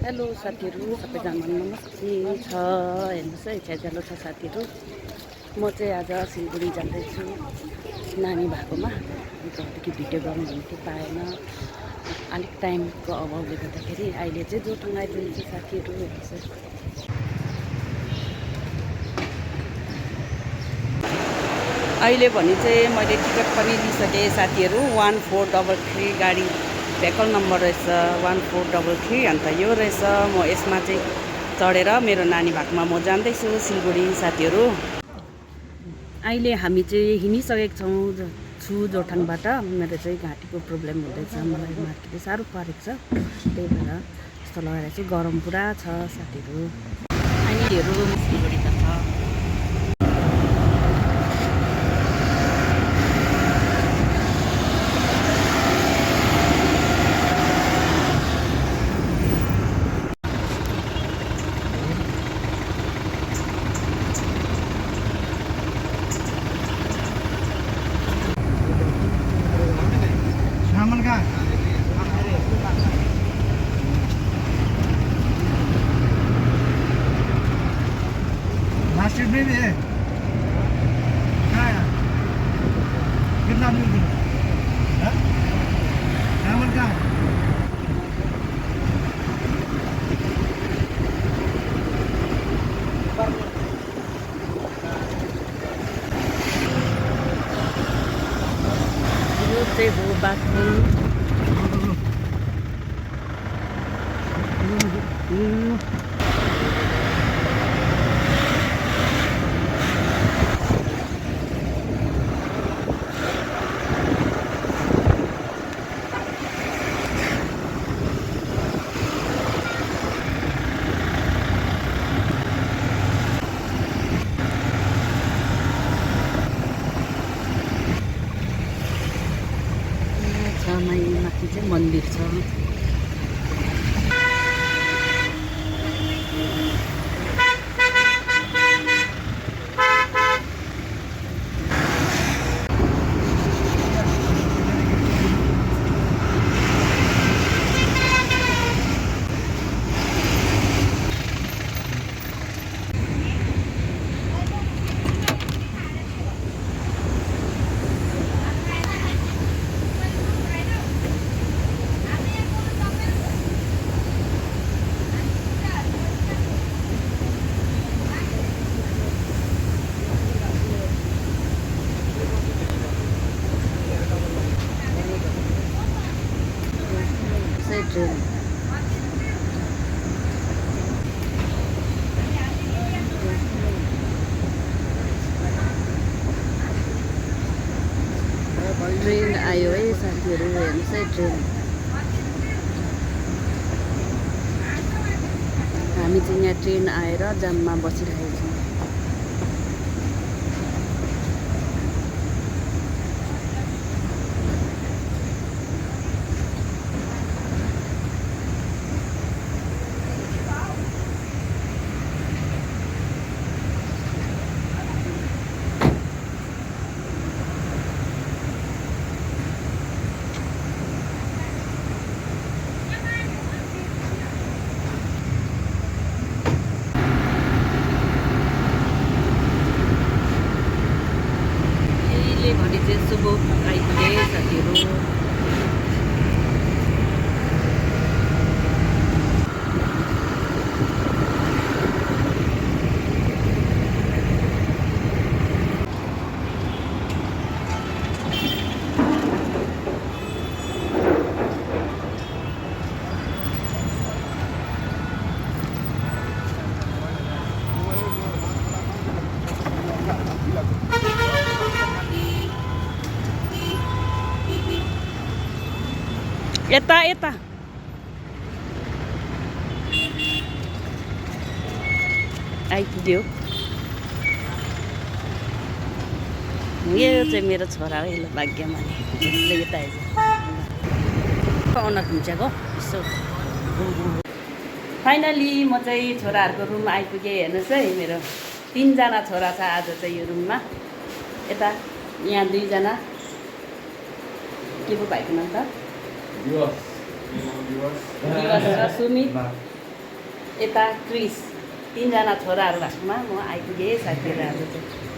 Hello साथीहरू, सबैजना नमस्ते छ। हेर्नुहोस् है, छ्याज्यालो छ साथीहरू। म चाहिँ आज सिलगढी जाँदैछु नानी भएकोमा। अन्तदेखि भिडियो गरौँ भनेको पाएन, अलिक टाइमको अभावले गर्दाखेरि। अहिले चाहिँ जोरथाङ आइपुगेको छु साथीहरू। हेर्नुहोस् है, अहिले भने चाहिँ मैले टिकट पनि लिइसकेँ साथीहरू। 1433 गाडी भेकल नम्बर रहेछ 1433। अन्त यो रहेछ, म यसमा चाहिँ चढेर मेरो नानी भएकोमा म जाँदैछु सिलगढी साथीहरू। अहिले हामी चाहिँ हिँडिसकेको छु जोरथाङबाट। मेरो चाहिँ घाँटीको प्रब्लम हुँदैछ, मलाई मार्कीले साह्रो पारेको छ, त्यही भएर यस्तो लगाएर चाहिँ गरम पुरा छ साथीहरू। नानीहरू सिलगढी जान्छ। लास्ट में भी है कितना दूर रामन का यो चाहिँ हो बाथरुम। माथि चाहिँ मन्दिर छ। ट्रेन ट्रेन आयो है साथीहरू। हेर्नुहोस् है, ट्रेन। हामी चाहिँ यहाँ ट्रेन आएर जाममा बसिरहेको छौँ। घडी चाहिँ शुभ आइपुगे साथीहरू। यता यता आइपुग्यो। यो चाहिँ मेरो छोरा हो, यसले भाग्यमानी जसले यता आएछ अनर खुम्च्याएको यसो। फाइनली म चाहिँ छोराहरूको रुम आइपुगेँ। हेर्नुहोस् है, मेरो 3जना छोरा छ आज चाहिँ यो रुममा। यता यहाँ 2जना। के पो भाइको नाम त? दिवस र सुमित। यता क्रिस 3जना छोराहरू भएकोमा म आइपुगेँ साथीहरू आज चाहिँ